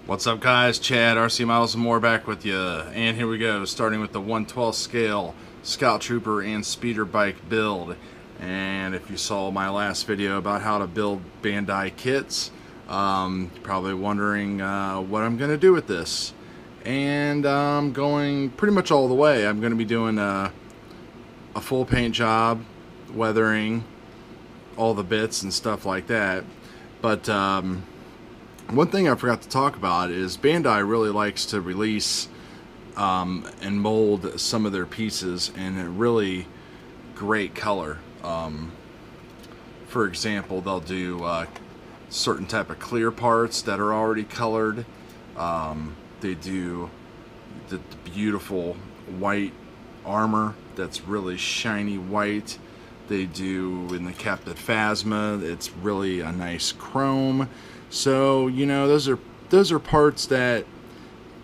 What's up guys, Chad, RC Models and More back with you, and here we go, starting with the 1/12 scale Scout Trooper and Speeder Bike build. And if you saw my last video about how to build Bandai kits, you're probably wondering what I'm going to do with this. And I'm going pretty much all the way. I'm going to be doing a full paint job, weathering all the bits and stuff like that. But one thing I forgot to talk about is Bandai really likes to release and mold some of their pieces in a really great color. For example, they'll do certain type of clear parts that are already colored. They do the beautiful white armor that's really shiny white. They do in the Captain Phasma, it's really a nice chrome. So, you know, those are parts that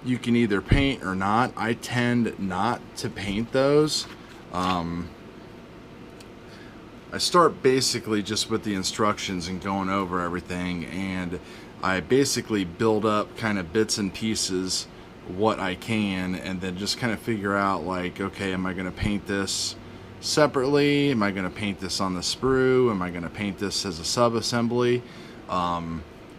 you can either paint or not. I tend not to paint those. I start basically just with the instructions and going over everything, and I basically build up kind of bits and pieces what I can, and then just kind of figure out, like, okay, am I going to paint this separately? Am I going to paint this on the sprue? Am I going to paint this as a sub-assembly?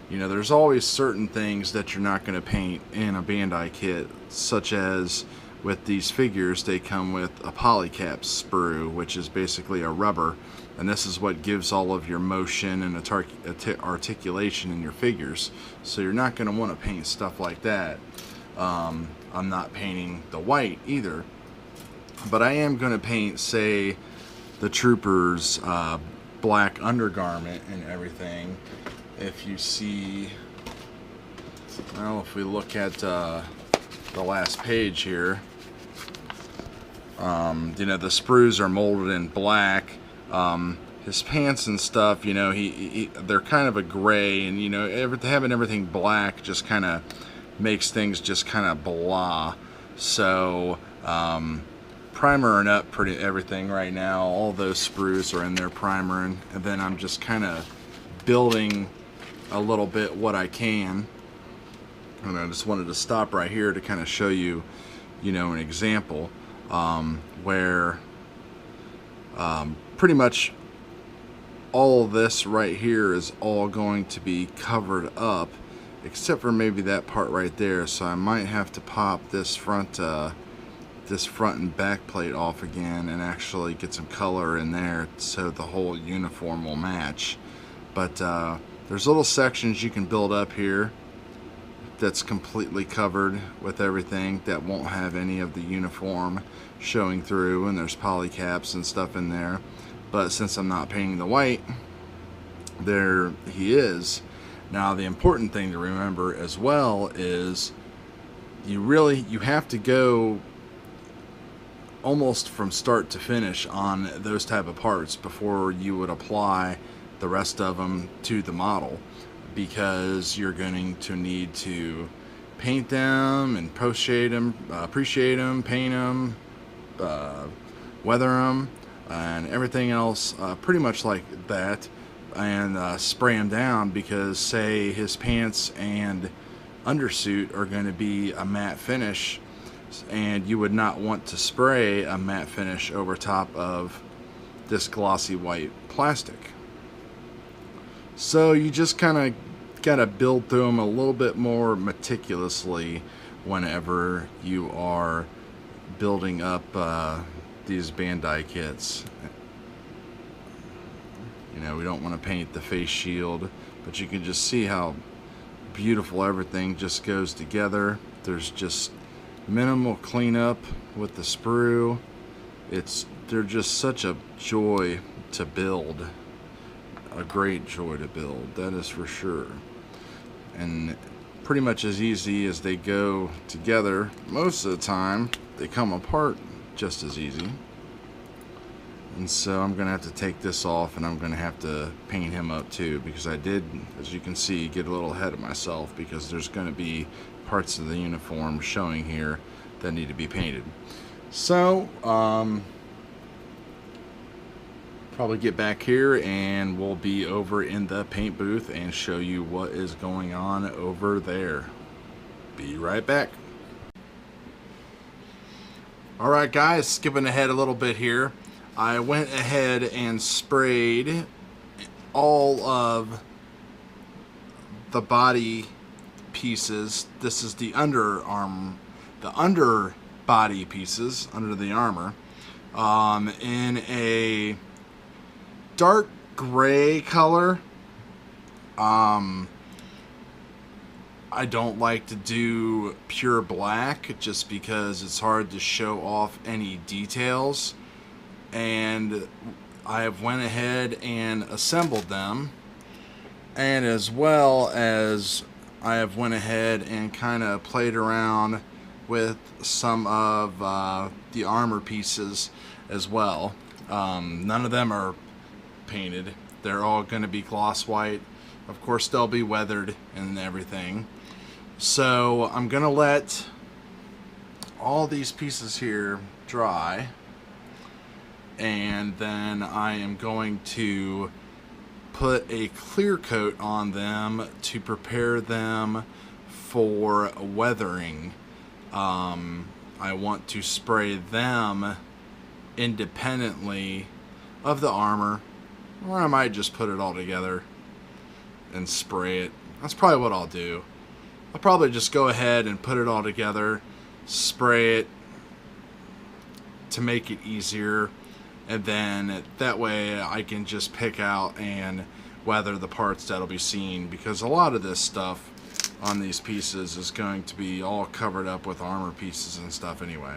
You know, there's always certain things that you're not going to paint in a Bandai kit, such as with these figures, they come with a polycap sprue, which is basically a rubber, and this is what gives all of your motion and articulation in your figures. So you're not going to want to paint stuff like that. I'm not painting the white either, but I am going to paint, say, the Trooper's black undergarment and everything. If you see, well, if we look at the last page here, you know, the sprues are molded in black. His pants and stuff, you know, they're kind of a gray, and you know, having everything black just kind of makes things just kind of blah. So primering up everything right now. All those sprues are in there primering, and then I'm just kind of building a little bit what I can. And I just wanted to stop right here to kind of show you, you know, an example where pretty much all of this right here is all going to be covered up, except for maybe that part right there. So I might have to pop this front and back plate off again and actually get some color in there so the whole uniform will match. But there's little sections you can build up here that's completely covered with everything that won't have any of the uniform showing through, and there's polycaps and stuff in there. But since I'm not painting the white, there he is. Now the important thing to remember as well is you have to go almost from start to finish on those type of parts before you would apply the rest of them to the model, because you're going to need to paint them and post-shade them, pre-shade them, paint them, weather them, and everything else pretty much like that, and spray them down, because say his pants and undersuit are going to be a matte finish, and you would not want to spray a matte finish over top of this glossy white plastic. So you just kind of got to build through them a little bit more meticulously whenever you are building up these Bandai kits. You know, we don't want to paint the face shield, but you can just see how beautiful everything just goes together. There's just minimal cleanup with the sprue. They're just such a joy to build. A great joy to build, that is for sure. And pretty much as easy as they go together, most of the time they come apart just as easy. And so I'm gonna have to take this off, and I'm gonna have to paint him up too, because I did, as you can see, get a little ahead of myself, because there's gonna be parts of the uniform showing here that need to be painted. So probably get back here and we'll be over in the paint booth and show you what is going on over there. Be right back. Alright guys, skipping ahead a little bit here. I went ahead and sprayed all of the body pieces. This is the underbody pieces under the armor, in a dark gray color. I don't like to do pure black just because it's hard to show off any details, and I have went ahead and assembled them, and as well as I have went ahead and kind of played around with some of the armor pieces as well. None of them are painted. They're all going to be gloss white. Of course they'll be weathered and everything. So I'm going to let all these pieces here dry, and then I am going to put a clear coat on them to prepare them for weathering. I want to spray them independently of the armor, or I might just put it all together and spray it. That's probably what I'll do. I'll probably just go ahead and put it all together, spray it to make it easier, and then that way I can just pick out and weather the parts that'll be seen, because a lot of this stuff on these pieces is going to be all covered up with armor pieces and stuff anyway.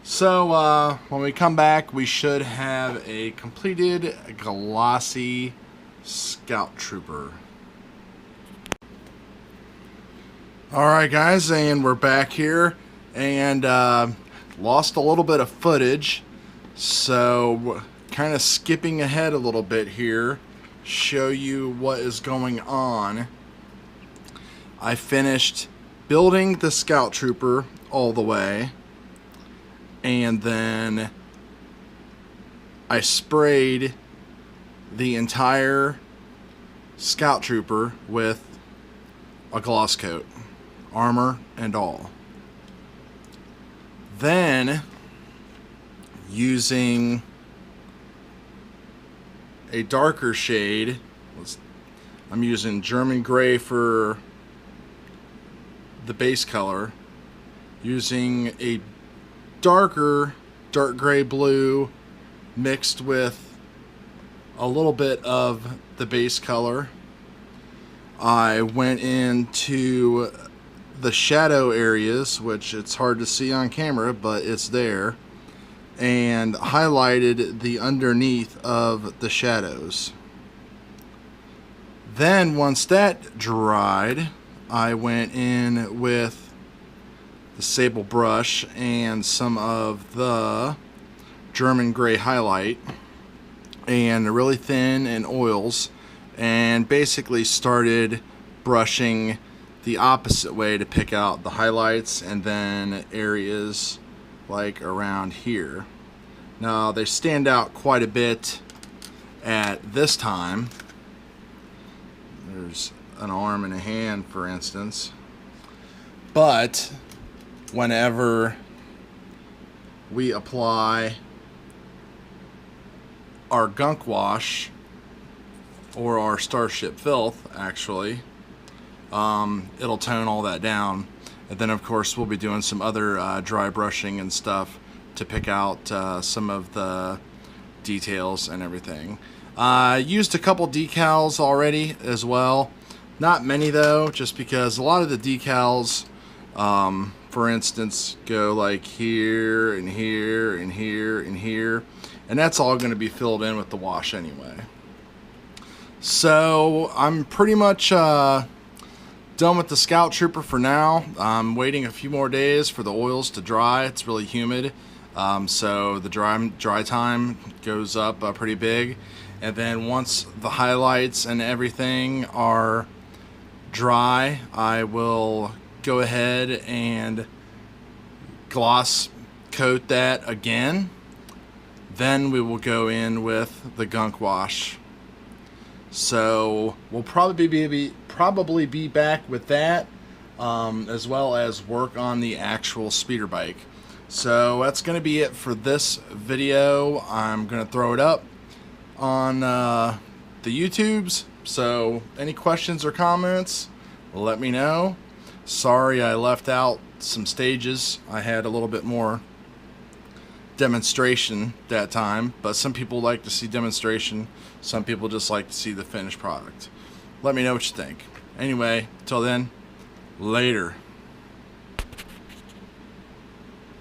So when we come back, we should have a completed glossy Scout Trooper. Alright guys, and we're back here, and lost a little bit of footage, so kind of skipping ahead a little bit here, show you what is going on. I finished building the Scout Trooper all the way, and then I sprayed the entire Scout Trooper with a gloss coat, armor and all. Then, using a darker shade, I'm using German gray for the base color, using a dark gray blue mixed with a little bit of the base color. I went into the shadow areas, which it's hard to see on camera, but it's there, and highlighted the underneath of the shadows. Then once that dried, I went in with the sable brush and some of the German gray highlight and really thin and oils, and basically started brushing the opposite way to pick out the highlights and then areas like around here. Now they stand out quite a bit at this time. There's an arm and a hand, for instance, but whenever we apply our gunk wash, or our Starship Filth actually, it'll tone all that down. And then of course we'll be doing some other dry brushing and stuff to pick out some of the details and everything. Used a couple decals already as well. Not many though, just because a lot of the decals, for instance, go like here and here and here and here, and that's all going to be filled in with the wash anyway. So I'm pretty much done with the Scout Trooper for now. I'm waiting a few more days for the oils to dry. It's really humid, so the dry time goes up pretty big. And then once the highlights and everything are dry, I will go ahead and gloss coat that again. Then we will go in with the gunk wash. So we'll probably be back with that as well as work on the actual speeder bike. So that's going to be it for this video. I'm going to throw it up on the YouTubes. So any questions or comments, let me know. Sorry I left out some stages. I had a little bit more demonstration that time, but some people like to see demonstration. Some people just like to see the finished product. Let me know what you think. Anyway, till then, later.